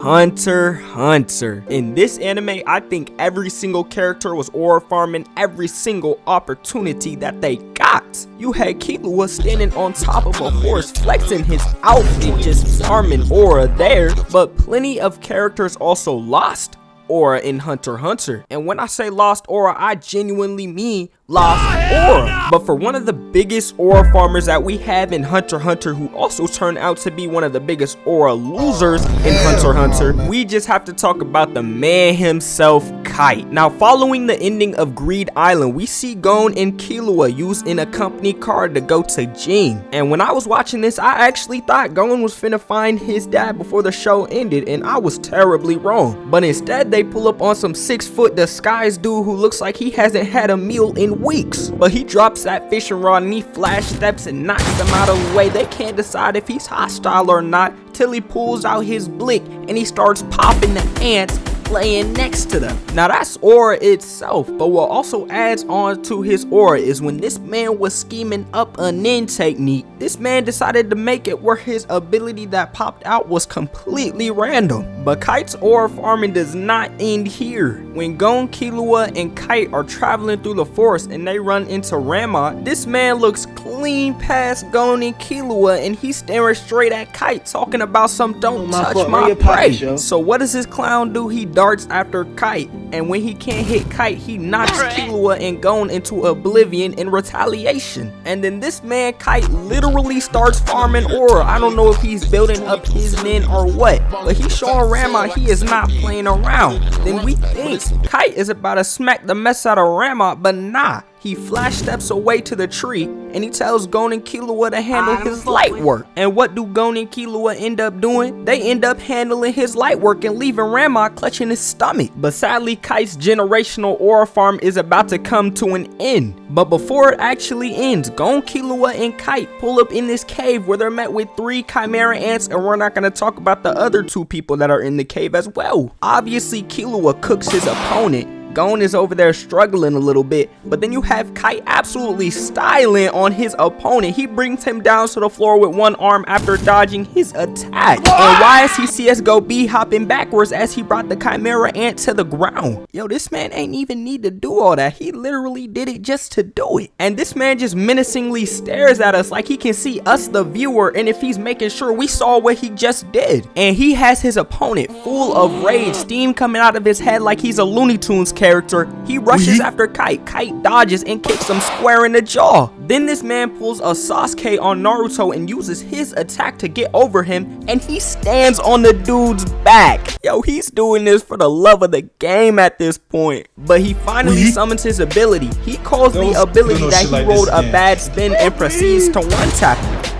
Hunter x Hunter. In this anime, I think every single character was aura farming every single opportunity that they got. You had Killua standing on top of a horse flexing his outfit, just farming aura there, but plenty of characters also lost aura in Hunter x Hunter. And when I say lost aura, I genuinely mean lost aura. But for one of the biggest aura farmers that we have in Hunter x Hunter, who also turned out to be one of the biggest aura losers in Hunter x Hunter, we just have to talk about the man himself, Kite. Now, following the ending of Greed Island, we see Gon and Killua using a company car to go to Jing. And when I was watching this, I actually thought Gon was finna find his dad before the show ended, and I was terribly wrong. But instead, they pull up on some 6-foot disguised dude who looks like he hasn't had a meal in weeks. But he drops that fishing rod and he flash steps and knocks them out of the way. They can't decide if he's hostile or not till he pulls out his blick and he starts popping the ants laying next to them. Now that's aura itself, but what also adds on to his aura is when this man was scheming up a nin technique, this man decided to make it where his ability that popped out was completely random. But Kite's aura farming does not end here. When Gon, Killua, and Kite are traveling through the forest and they run into Rama, this man looks clean past Gon and Killua and he's staring straight at Kite talking about some don't touch my prey. So what does this clown do? He darts after Kite, and when he can't hit Kite, he knocks Killua and Gon into oblivion in retaliation. And then this man Kite literally starts farming aura. I don't know if he's building up his nin or what, but he's showing Rama he is not playing around. Then we think Kite is about to smack the mess out of Rama, but nah. He flash steps away to the tree and he tells Gon and Killua to handle his light work. And what do Gon and Killua end up doing? They end up handling his light work and leaving Rama clutching his stomach. But sadly, Kite's generational aura farm is about to come to an end. But before it actually ends, Gon, Killua, and Kite pull up in this cave where they're met with 3 chimera ants, and we're not going to talk about the other 2 people that are in the cave as well. Obviously, Killua cooks his opponent. Gon is over there struggling a little bit, but then you have Kite absolutely styling on his opponent. He brings him down to the floor with one arm after dodging his attack. And why is he CSGO B hopping backwards as he brought the chimera ant to the ground? Yo, this man ain't even need to do all that. He literally did it just to do it. And this man just menacingly stares at us like he can see us, the viewer, and if he's making sure we saw what he just did. And he has his opponent full of rage, steam coming out of his head like he's a Looney Tunes character. He rushes after Kite. Kite dodges and kicks him square in the jaw. Then this man pulls a Sasuke on Naruto and uses his attack to get over him, and he stands on the dude's back. Yo, he's doing this for the love of the game at this point. But he finally summons his ability. He calls the ability that he rolled a bad spin and proceeds to one-tap him.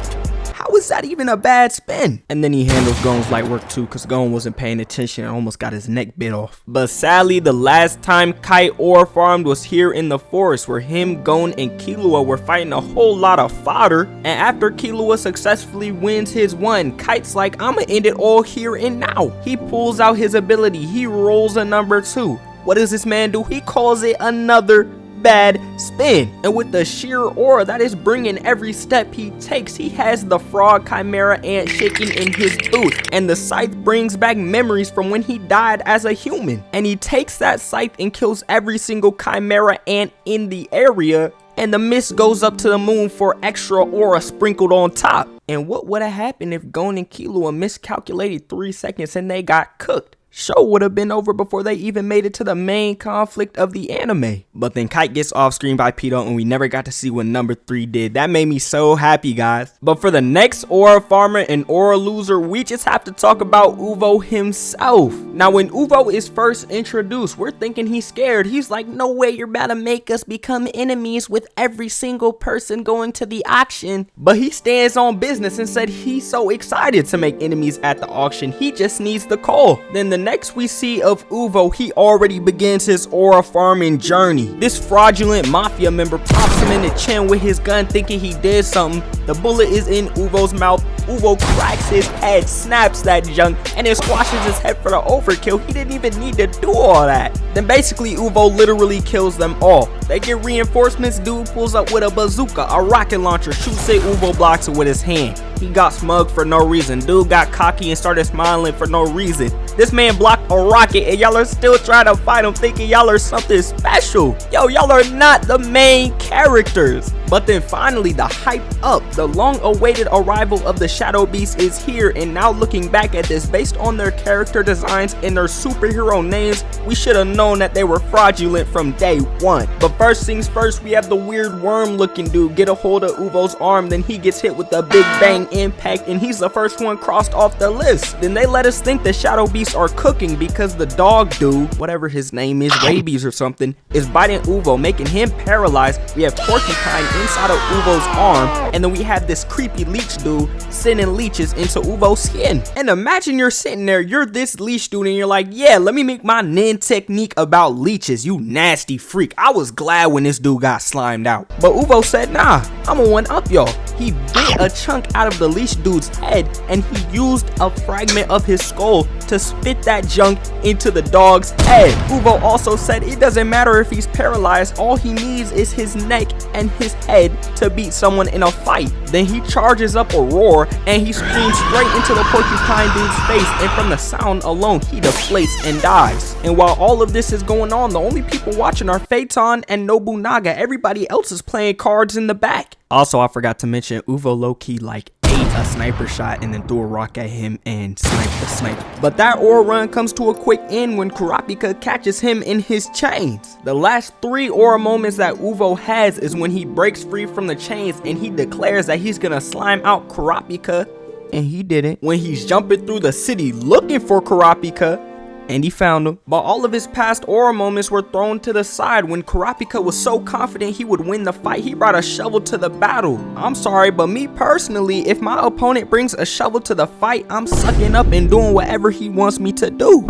How is that even a bad spin? And then he handles Gon's light work too, because Gon wasn't paying attention and almost got his neck bit off. But sadly, the last time Kite aura farmed was here in the forest, where him, Gon, and Killua were fighting a whole lot of fodder. And after Killua successfully wins his one, Kite's like, I'ma end it all here and now. He pulls out his ability. He rolls a number 2. What does this man do? He calls it another bad spin. And with the sheer aura that is bringing every step he takes, he has the frog chimera ant shaking in his booth, and the scythe brings back memories from when he died as a human. And he takes that scythe and kills every single chimera ant in the area, and the mist goes up to the moon for extra aura sprinkled on top. And what would have happened if Gon and Killua miscalculated 3 seconds and they got cooked? Show would have been over before they even made it to the main conflict of the anime. But then Kite gets off screen by Pito and we never got to see what number 3 did. That made me so happy, guys. But for the next aura farmer and aura loser, we just have to talk about Uvo himself. Now when Uvo is first introduced, we're thinking he's scared. He's like, no way you're about to make us become enemies with every single person going to the auction. But he stands on business and said he's so excited to make enemies at the auction. He just needs the call. Then the next we see of Uvo, he already begins his aura farming journey. This fraudulent mafia member pops him in the chin with his gun thinking he did something. The bullet is in Uvo's mouth. Uvo cracks his head, snaps that junk, and then squashes his head for the overkill. He didn't even need to do all that. Then basically Uvo literally kills them all. They get reinforcements. Dude pulls up with a bazooka, a rocket launcher, shoots it. Uvo blocks it with his hand. He got smug for no reason. Dude got cocky and started smiling for no reason. This man blocked a rocket and y'all are still trying to fight him thinking y'all are something special. Yo, y'all are not the main characters. But then finally the hype up. The long awaited arrival of the Shadow Beast is here, and now looking back at this, based on their character designs and their superhero names, we should have known that they were fraudulent from day one. But first things first, we have the weird worm looking dude get a hold of Uvo's arm, then he gets hit with a big bang impact and he's the first one crossed off the list. Then they let us think the Shadow Beasts are cooking because the dog dude, whatever his name is, Rabies or something, is biting Uvo, making him paralyzed. We have Porcupine inside of Uvo's arm, and then we have this creepy leech dude sending leeches into Uvo's skin. And imagine you're sitting there, you're this leech dude, and you're like, yeah, let me make my nin technique about leeches, you nasty freak. I was glad when this dude got slimed out. But Uvo said, nah, I'ma one up y'all. He bit a chunk out of the leech dude's head, and he used a fragment of his skull to spit that junk into the dog's head. Uvo also said it doesn't matter if he's paralyzed, all he needs is his neck and his head to beat someone in a fight. Then he charges up a roar and he screams straight into the porcupine dude's face, and from the sound alone he deflates and dies. And while all of this is going on, the only people watching are Phaeton and Nobunaga. Everybody else is playing cards in the back. Also, I forgot to mention Uvo low-key like ate a sniper shot and then threw a rock at him and sniped the sniper. But that aura run comes to a quick end when Kurapika catches him in his chains. The last 3 aura moments that Uvo has is when he breaks free from the chains and he declares that he's gonna slime out Kurapika, and he didn't. When he's jumping through the city looking for Kurapika, and he found him. But all of his past aura moments were thrown to the side. When Kurapika was so confident he would win the fight, he brought a shovel to the battle. I'm sorry, but me personally, if my opponent brings a shovel to the fight, I'm sucking up and doing whatever he wants me to do.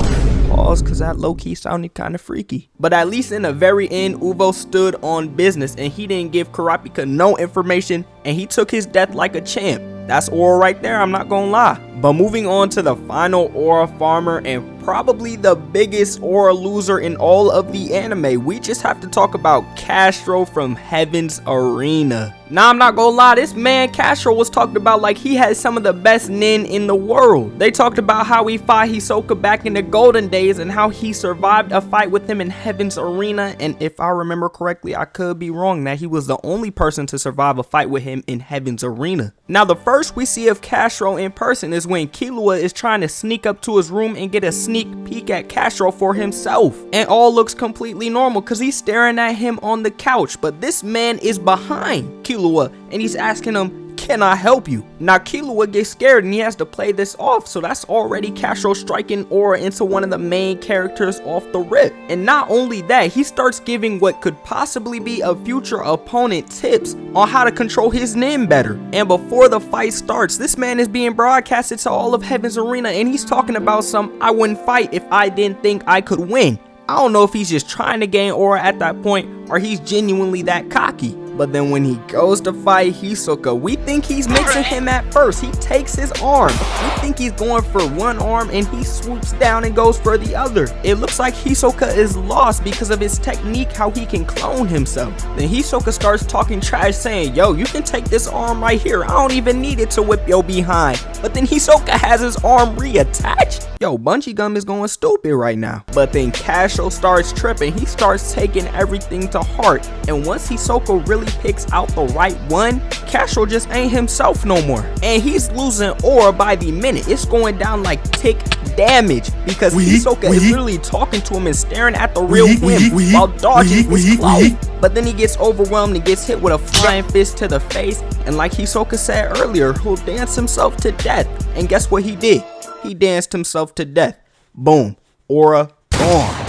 Pause, cause that low-key sounded kind of freaky. But at least in the very end, Uvo stood on business and he didn't give Kurapika no information, and he took his death like a champ. That's aura right there, I'm not gonna lie. But moving on to the final aura farmer and probably the biggest aura loser in all of the anime, we just have to talk about Kastro from Heaven's Arena. Now, I'm not gonna lie, this man Kastro was talked about like he had some of the best nin in the world. They talked about how he fought Hisoka back in the golden days and how he survived a fight with him in Heaven's Arena, and if I remember correctly, I could be wrong, that he was the only person to survive a fight with him in Heaven's Arena. Now, the first we see of Kastro in person is when Killua is trying to sneak up to his room and get a sneak peek at Kastro for himself, and all looks completely normal because he's staring at him on the couch. But this man is behind Killua and he's asking him, can I help you? Now Killua gets scared and he has to play this off, so that's already Kastro striking aura into one of the main characters off the rip. And not only that, he starts giving what could possibly be a future opponent tips on how to control his nin better. And before the fight starts, this man is being broadcasted to all of Heaven's Arena and he's talking about some, I wouldn't fight if I didn't think I could win. I don't know if he's just trying to gain aura at that point or he's genuinely that cocky. But then when he goes to fight Hisoka, we think he's mixing him at first. He takes his arm. We think he's going for one arm and he swoops down and goes for the other. It looks like Hisoka is lost because of his technique, how he can clone himself. Then Hisoka starts talking trash saying, yo, you can take this arm right here. I don't even need it to whip your behind. But then Hisoka has his arm reattached. Yo, Bungee Gum is going stupid right now. But then Kastro starts tripping. He starts taking everything to heart. And once Hisoka really picks out the right one, Kastro just ain't himself no more. And he's losing aura by the minute. It's going down like tick damage because Hisoka is literally talking to him and staring at the real him while dodging his clothes. But then he gets overwhelmed and gets hit with a flying fist to the face. And like Hisoka said earlier, he'll dance himself to death. And guess what he did? He danced himself to death. Boom. Aura gone.